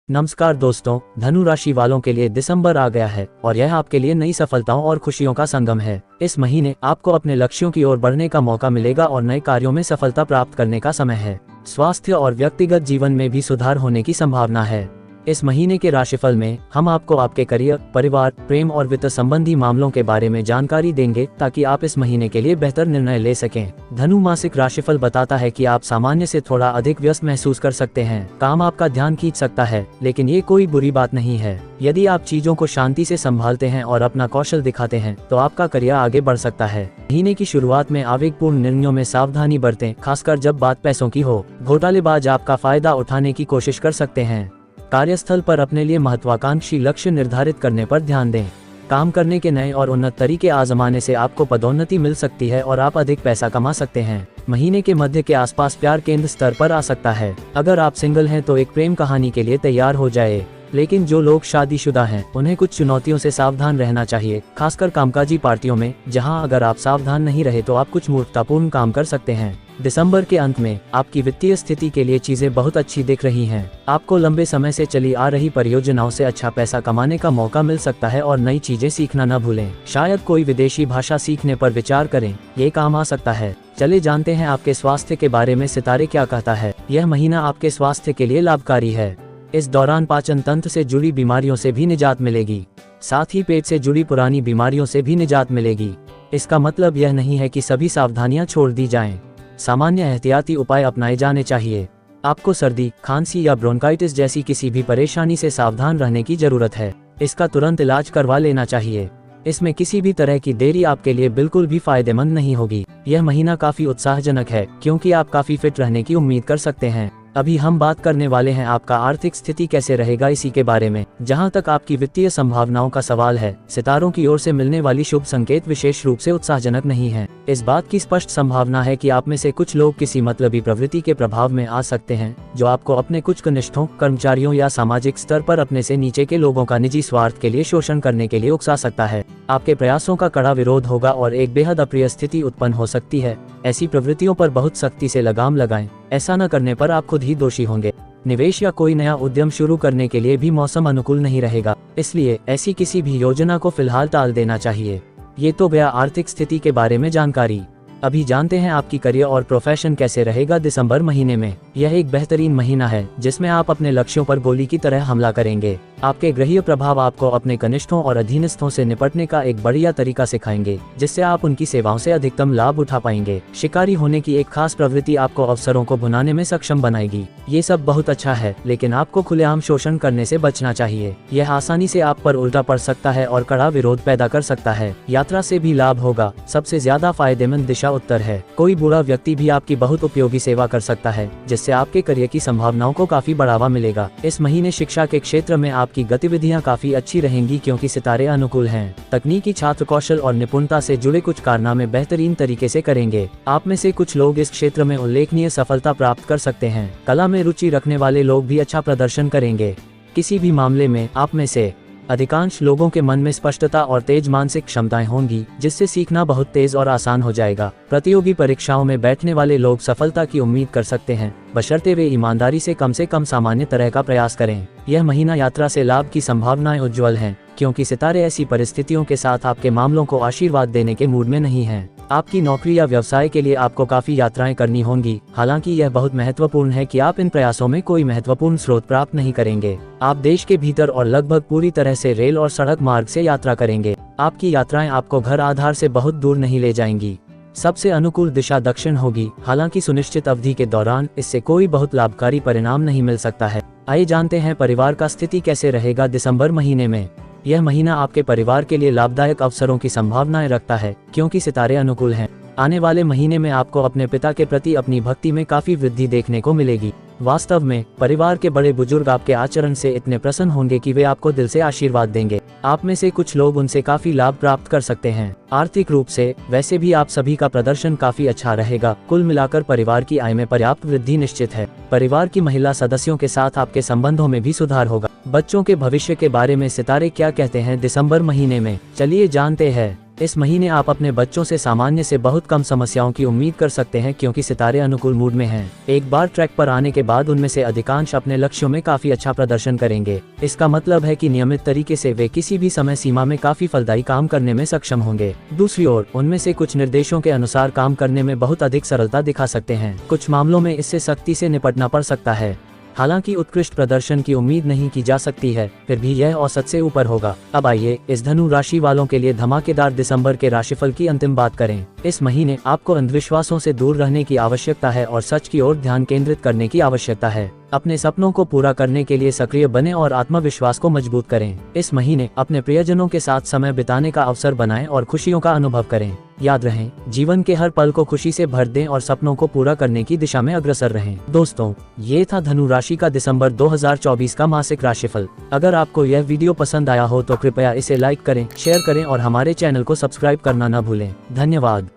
नमस्कार दोस्तों, धनु राशि वालों के लिए दिसंबर आ गया है और यह आपके लिए नई सफलताओं और खुशियों का संगम है। इस महीने आपको अपने लक्ष्यों की ओर बढ़ने का मौका मिलेगा और नए कार्यों में सफलता प्राप्त करने का समय है। स्वास्थ्य और व्यक्तिगत जीवन में भी सुधार होने की संभावना है। इस महीने के राशिफल में हम आपको आपके करियर, परिवार, प्रेम और वित्त संबंधी मामलों के बारे में जानकारी देंगे ताकि आप इस महीने के लिए बेहतर निर्णय ले सकें। धनु मासिक राशिफल बताता है कि आप सामान्य से थोड़ा अधिक व्यस्त महसूस कर सकते हैं। काम आपका ध्यान खींच सकता है, लेकिन ये कोई बुरी बात नहीं है। यदि आप चीजों को शांति से संभालते हैं और अपना कौशल दिखाते हैं तो आपका करियर आगे बढ़ सकता है। महीने की शुरुआत में आवेगपूर्ण निर्णयों में सावधानी बरतें, खासकर जब बात पैसों की हो। घोटालेबाज आपका फायदा उठाने की कोशिश कर सकते हैं। कार्यस्थल पर अपने लिए महत्वाकांक्षी लक्ष्य निर्धारित करने पर ध्यान दें। काम करने के नए और उन्नत तरीके आजमाने से आपको पदोन्नति मिल सकती है और आप अधिक पैसा कमा सकते हैं। महीने के मध्य के आसपास प्यार केंद्र स्तर पर आ सकता है। अगर आप सिंगल हैं तो एक प्रेम कहानी के लिए तैयार हो जाए, लेकिन जो लोग शादीशुदा हैं उन्हें कुछ चुनौतियों से सावधान रहना चाहिए, खासकर कामकाजी पार्टियों में, जहां अगर आप सावधान नहीं रहे तो आप कुछ मूर्खतापूर्ण काम कर सकते हैं। दिसंबर के अंत में आपकी वित्तीय स्थिति के लिए चीजें बहुत अच्छी दिख रही हैं। आपको लंबे समय से चली आ रही परियोजनाओं से अच्छा पैसा कमाने का मौका मिल सकता है और नई चीजें सीखना न भूलें। शायद कोई विदेशी भाषा सीखने पर विचार करें, ये काम आ सकता है। चले जानते हैं आपके स्वास्थ्य के बारे में सितारे क्या कहता है। यह महीना आपके स्वास्थ्य के लिए लाभकारी है। इस दौरान पाचन तंत्र से जुड़ी बीमारियों से भी निजात मिलेगी, साथ ही पेट से जुड़ी पुरानी बीमारियों से भी निजात मिलेगी। इसका मतलब यह नहीं है कि सभी सावधानियां छोड़ दी जाएं। सामान्य एहतियाती उपाय अपनाए जाने चाहिए। आपको सर्दी, खांसी या ब्रोंकाइटिस जैसी किसी भी परेशानी से सावधान रहने की जरूरत है। इसका तुरंत इलाज करवा लेना चाहिए। इसमें किसी भी तरह की देरी आपके लिए बिल्कुल भी फायदेमंद नहीं होगी। यह महीना काफी उत्साहजनक है क्योंकि आप काफी फिट रहने की उम्मीद कर सकते हैं। अभी हम बात करने वाले हैं आपका आर्थिक स्थिति कैसे रहेगा इसी के बारे में। जहां तक आपकी वित्तीय संभावनाओं का सवाल है, सितारों की ओर से मिलने वाली शुभ संकेत विशेष रूप से उत्साहजनक नहीं है। इस बात की स्पष्ट संभावना है कि आप में से कुछ लोग किसी मतलबी प्रवृत्ति के प्रभाव में आ सकते हैं, जो आपको अपने कुछ कनिष्ठों, कर्मचारियों या सामाजिक स्तर पर अपने से नीचे के लोगों का निजी स्वार्थ के लिए शोषण करने के लिए उकसा सकता है। आपके प्रयासों का कड़ा विरोध होगा और एक बेहद अप्रिय स्थिति उत्पन्न हो सकती है। ऐसी प्रवृत्तियों पर बहुत सख्ती से लगाम लगाएं। ऐसा न करने पर आप खुद ही दोषी होंगे। निवेश या कोई नया उद्यम शुरू करने के लिए भी मौसम अनुकूल नहीं रहेगा, इसलिए ऐसी किसी भी योजना को फिलहाल टाल देना चाहिए। ये तो गया आर्थिक स्थिति के बारे में जानकारी। अभी जानते हैं आपकी करियर और प्रोफेशन कैसे रहेगा दिसंबर महीने में। यह एक बेहतरीन महीना है जिसमें आप अपने लक्ष्यों पर गोली की तरह हमला करेंगे। आपके ग्रहीय प्रभाव आपको अपने कनिष्ठों और अधीनस्थों से निपटने का एक बढ़िया तरीका सिखाएंगे, जिससे आप उनकी सेवाओं से अधिकतम लाभ उठा पाएंगे। शिकारी होने की एक खास प्रवृत्ति आपको अवसरों को भुनाने में सक्षम बनाएगी। ये सब बहुत अच्छा है, लेकिन आपको खुलेआम शोषण करने से बचना चाहिए। यह आसानी से आप पर उल्टा पड़ सकता है और कड़ा विरोध पैदा कर सकता है। यात्रा से भी लाभ होगा। सबसे ज्यादा फायदेमंद दिशा उत्तर है। कोई बुरा व्यक्ति भी आपकी बहुत उपयोगी सेवा कर सकता है, जिससे आपके करियर की संभावनाओं को काफी बढ़ावा मिलेगा। इस महीने शिक्षा के क्षेत्र में आपकी गतिविधियां काफी अच्छी रहेंगी क्योंकि सितारे अनुकूल हैं। तकनीकी छात्र कौशल और निपुणता से जुड़े कुछ कारनामे बेहतरीन तरीके से करेंगे। आप में से कुछ लोग इस क्षेत्र में उल्लेखनीय सफलता प्राप्त कर सकते हैं। कला में रुचि रखने वाले लोग भी अच्छा प्रदर्शन करेंगे। किसी भी मामले में आप में से अधिकांश लोगों के मन में स्पष्टता और तेज मानसिक क्षमताएं होंगी, जिससे सीखना बहुत तेज और आसान हो जाएगा। प्रतियोगी परीक्षाओं में बैठने वाले लोग सफलता की उम्मीद कर सकते हैं, बशर्ते वे ईमानदारी से कम सामान्य तरह का प्रयास करें। यह महीना यात्रा से लाभ की संभावनाएं उज्ज्वल हैं, क्योंकि सितारे ऐसी परिस्थितियों के साथ आपके मामलों को आशीर्वाद देने के मूड में नहीं हैं। आपकी नौकरी या व्यवसाय के लिए आपको काफी यात्राएं करनी होंगी। हालांकि यह बहुत महत्वपूर्ण है कि आप इन प्रयासों में कोई महत्वपूर्ण स्रोत प्राप्त नहीं करेंगे। आप देश के भीतर और लगभग पूरी तरह से रेल और सड़क मार्ग से यात्रा करेंगे। आपकी यात्राएं आपको घर आधार से बहुत दूर नहीं ले जाएंगी। सबसे अनुकूल दिशा दक्षिण होगी। हालांकि सुनिश्चित अवधि के दौरान इससे कोई बहुत लाभकारी परिणाम नहीं मिल सकता है। आइए जानते हैं परिवार का स्थिति कैसे रहेगा दिसंबर महीने में। यह महीना आपके परिवार के लिए लाभदायक अवसरों की संभावनाएं रखता है, क्योंकि सितारे अनुकूल हैं। आने वाले महीने में आपको अपने पिता के प्रति अपनी भक्ति में काफी वृद्धि देखने को मिलेगी। वास्तव में परिवार के बड़े बुजुर्ग आपके आचरण से इतने प्रसन्न होंगे कि वे आपको दिल से आशीर्वाद देंगे। आप में से कुछ लोग उनसे काफी लाभ प्राप्त कर सकते हैं। आर्थिक रूप से वैसे भी आप सभी का प्रदर्शन काफी अच्छा रहेगा। कुल मिलाकर परिवार की आय में पर्याप्त वृद्धि निश्चित है। परिवार की महिला सदस्यों के साथ आपके संबंधों में भी सुधार होगा। बच्चों के भविष्य के बारे में सितारे क्या कहते हैं दिसंबर महीने में, चलिए जानते हैं। इस महीने आप अपने बच्चों से सामान्य से बहुत कम समस्याओं की उम्मीद कर सकते हैं, क्योंकि सितारे अनुकूल मूड में हैं। एक बार ट्रैक पर आने के बाद उनमें से अधिकांश अपने लक्ष्यों में काफी अच्छा प्रदर्शन करेंगे। इसका मतलब है कि नियमित तरीके से वे किसी भी समय सीमा में काफी फलदायी काम करने में सक्षम होंगे। दूसरी ओर उनमें से कुछ निर्देशों के अनुसार काम करने में बहुत अधिक सरलता दिखा सकते हैं। कुछ मामलों में इससे सख्ती से निपटना पड़ सकता है। हालांकि उत्कृष्ट प्रदर्शन की उम्मीद नहीं की जा सकती है, फिर भी यह औसत से ऊपर होगा। अब आइए इस धनु राशि वालों के लिए धमाकेदार दिसंबर के राशिफल की अंतिम बात करें। इस महीने आपको अंधविश्वासों से दूर रहने की आवश्यकता है और सच की ओर ध्यान केंद्रित करने की आवश्यकता है। अपने सपनों को पूरा करने के लिए सक्रिय बने और आत्मविश्वास को मजबूत करें। इस महीने अपने प्रियजनों के साथ समय बिताने का अवसर बनाएं और खुशियों का अनुभव करें। याद रहें, जीवन के हर पल को खुशी से भर दें और सपनों को पूरा करने की दिशा में अग्रसर रहें। दोस्तों, ये था धनु राशि का दिसंबर 2024 का मासिक राशिफल। अगर आपको यह वीडियो पसंद आया हो तो कृपया इसे लाइक करें, शेयर करें और हमारे चैनल को सब्सक्राइब करना न भूलें। धन्यवाद।